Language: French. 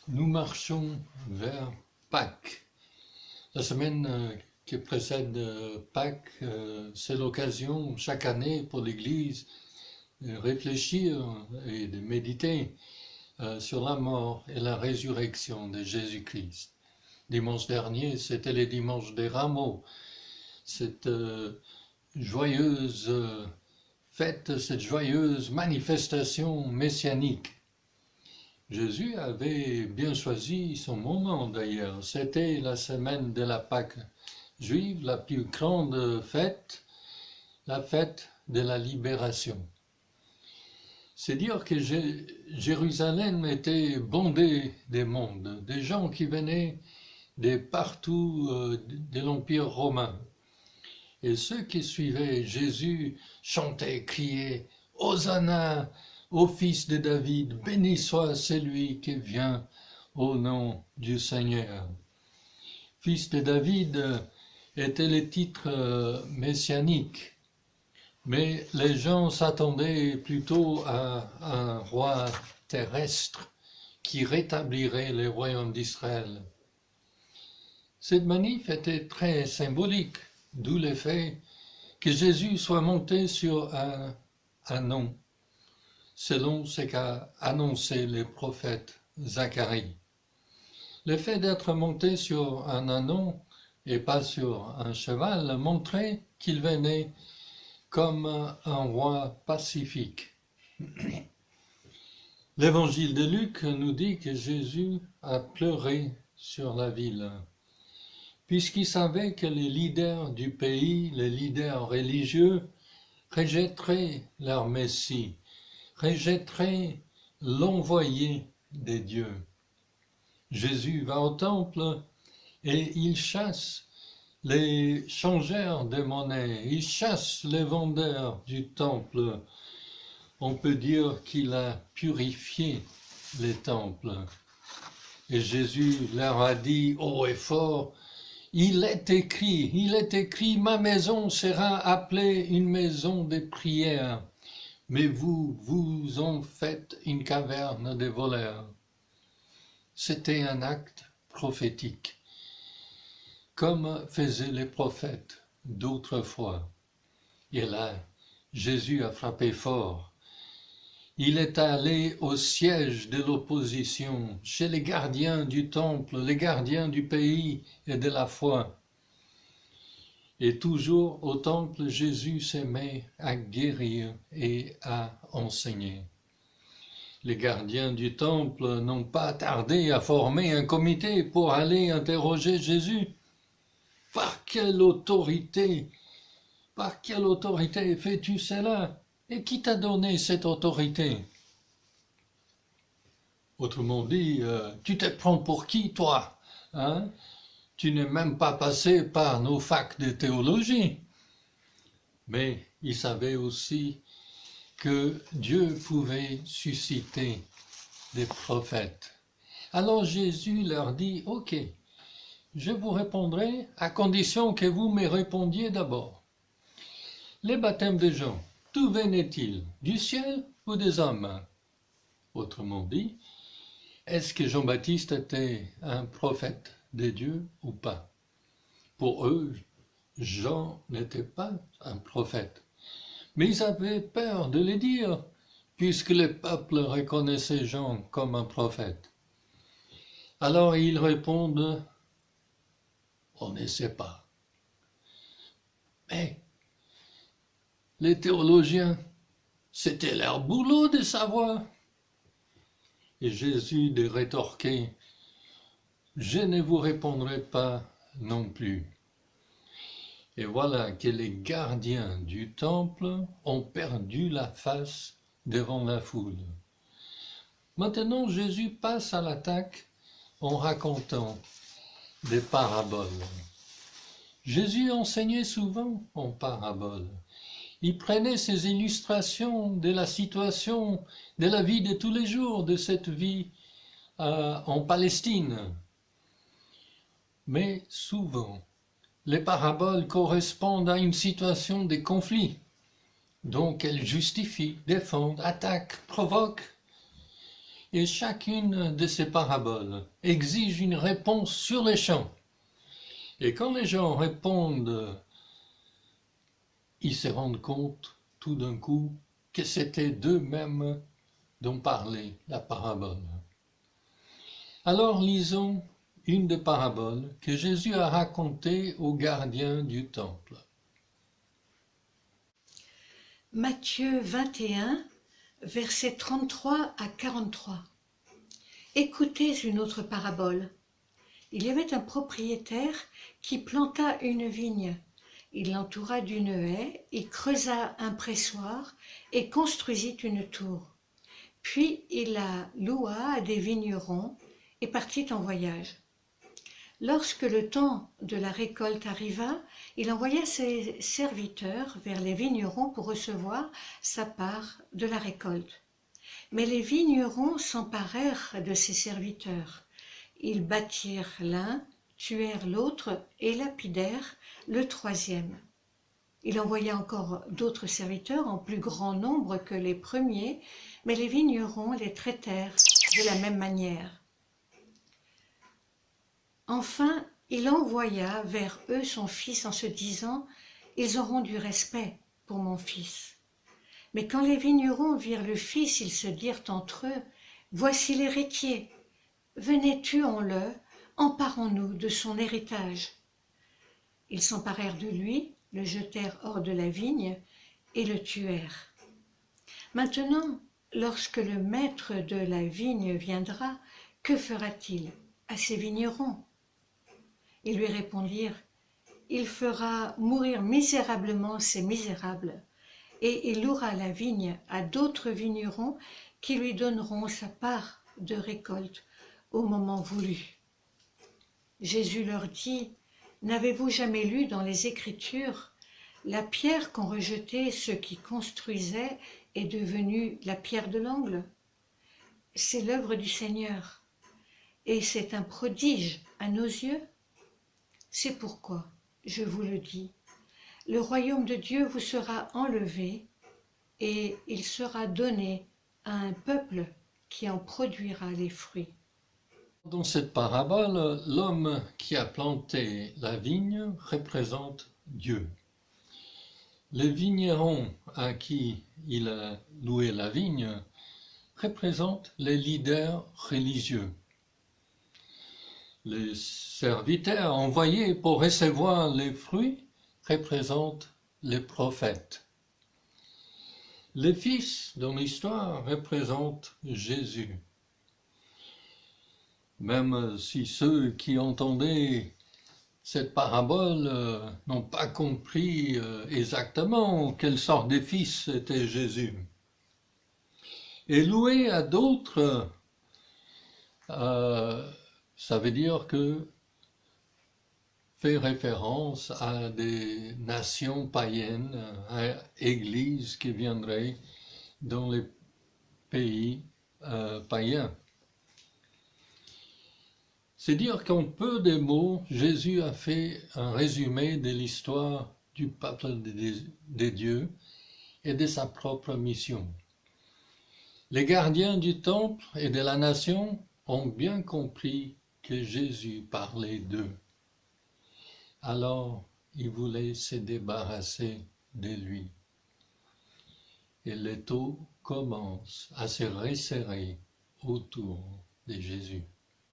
Nous marchons vers Pâques. La semaine qui précède Pâques, c'est l'occasion chaque année pour l'Église de réfléchir et de méditer sur la mort et la résurrection de Jésus-Christ. Dimanche dernier, c'était le dimanche des Rameaux, cette joyeuse fête, cette joyeuse manifestation messianique. Jésus avait bien choisi son moment d'ailleurs. C'était la semaine de la Pâque juive, la plus grande fête, la fête de la libération. C'est dire que Jérusalem était bondée des mondes, des gens qui venaient de partout de l'Empire romain. Et ceux qui suivaient Jésus chantaient, criaient « Hosanna !» Ô fils de David, béni soit celui qui vient au nom du Seigneur. Fils de David était le titre messianique, mais les gens s'attendaient plutôt à un roi terrestre qui rétablirait le royaume d'Israël. Cette manif était très symbolique, d'où le fait que Jésus soit monté sur un nom, selon ce qu'a annoncé le prophète Zacharie. Le fait d'être monté sur un ânon et pas sur un cheval montrait qu'il venait comme un roi pacifique. L'évangile de Luc nous dit que Jésus a pleuré sur la ville, puisqu'il savait que les leaders du pays, les leaders religieux, rejetteraient leur Messie, rejetterait l'envoyé des dieux. Jésus va au temple et il chasse les changeurs de monnaie, il chasse les vendeurs du temple. On peut dire qu'il a purifié les temples. Et Jésus leur a dit haut et fort, il est écrit, ma maison sera appelée une maison de prière. Mais vous en faites une caverne de voleurs. C'était un acte prophétique, comme faisaient les prophètes d'autrefois. Et là, Jésus a frappé fort. Il est allé au siège de l'opposition, chez les gardiens du temple, les gardiens du pays et de la foi. Et toujours au temple, Jésus s'aimait à guérir et à enseigner. Les gardiens du temple n'ont pas tardé à former un comité pour aller interroger Jésus. Par quelle autorité fais-tu cela? Et qui t'a donné cette autorité? Autrement dit, tu te prends pour qui, toi, hein? Tu n'es même pas passé par nos facs de théologie. Mais il savait aussi que Dieu pouvait susciter des prophètes. Alors Jésus leur dit, ok, je vous répondrai à condition que vous me répondiez d'abord. Les baptêmes de Jean, d'où venaient-ils? Du ciel ou des hommes? Autrement dit, est-ce que Jean-Baptiste était un prophète de Dieu ou pas? Pour eux, Jean n'était pas un prophète. Mais ils avaient peur de le dire, puisque le peuple reconnaissait Jean comme un prophète. Alors ils répondent, on ne sait pas. Mais les théologiens, c'était leur boulot de savoir. Et Jésus de rétorquer, je ne vous répondrai pas non plus. Et voilà que les gardiens du temple ont perdu la face devant la foule. Maintenant, Jésus passe à l'attaque en racontant des paraboles. Jésus enseignait souvent en paraboles. Il prenait ces illustrations de la situation, de la vie de tous les jours, de cette vie en Palestine. Mais souvent, les paraboles correspondent à une situation de conflit. Donc elles justifient, défendent, attaquent, provoquent. Et chacune de ces paraboles exige une réponse sur les champs. Et quand les gens répondent, ils se rendent compte tout d'un coup que c'était d'eux-mêmes dont parlait la parabole. Alors lisons une des paraboles que Jésus a racontées aux gardiens du temple. Matthieu 21, versets 33 à 43. Écoutez une autre parabole. Il y avait un propriétaire qui planta une vigne. Il l'entoura d'une haie, il creusa un pressoir et construisit une tour. Puis il la loua à des vignerons et partit en voyage. Lorsque le temps de la récolte arriva, il envoya ses serviteurs vers les vignerons pour recevoir sa part de la récolte. Mais les vignerons s'emparèrent de ses serviteurs. Ils battirent l'un, tuèrent l'autre et lapidèrent le troisième. Il envoya encore d'autres serviteurs en plus grand nombre que les premiers, mais les vignerons les traitèrent de la même manière. Enfin, il envoya vers eux son fils en se disant « Ils auront du respect pour mon fils ». Mais quand les vignerons virent le fils, ils se dirent entre eux « Voici l'héritier, venez tuons-le, emparons-nous de son héritage ». Ils s'emparèrent de lui, le jetèrent hors de la vigne et le tuèrent. Maintenant, lorsque le maître de la vigne viendra, que fera-t-il à ces vignerons ? Ils lui répondirent, « Il fera mourir misérablement ces misérables, et il louera la vigne à d'autres vignerons qui lui donneront sa part de récolte au moment voulu. » Jésus leur dit, « N'avez-vous jamais lu dans les Écritures, la pierre qu'ont rejetée ceux qui construisaient est devenue la pierre de l'angle ? C'est l'œuvre du Seigneur, et c'est un prodige à nos yeux. C'est pourquoi, je vous le dis, le royaume de Dieu vous sera enlevé et il sera donné à un peuple qui en produira les fruits. » Dans cette parabole, l'homme qui a planté la vigne représente Dieu. Les vignerons à qui il a loué la vigne représentent les leaders religieux. Les serviteurs envoyés pour recevoir les fruits représentent les prophètes. Les fils dans l'histoire représentent Jésus. Même si ceux qui entendaient cette parabole n'ont pas compris exactement quelle sorte de fils était Jésus. Et louer à d'autres, ça veut dire que fait référence à des nations païennes, à églises qui viendraient dans les pays païens. C'est dire qu'en peu de mots, Jésus a fait un résumé de l'histoire du peuple de Dieu et de sa propre mission. Les gardiens du temple et de la nation ont bien compris que Jésus parlait d'eux. Alors, ils voulaient se débarrasser de lui. Et l'étau commence à se resserrer autour de Jésus.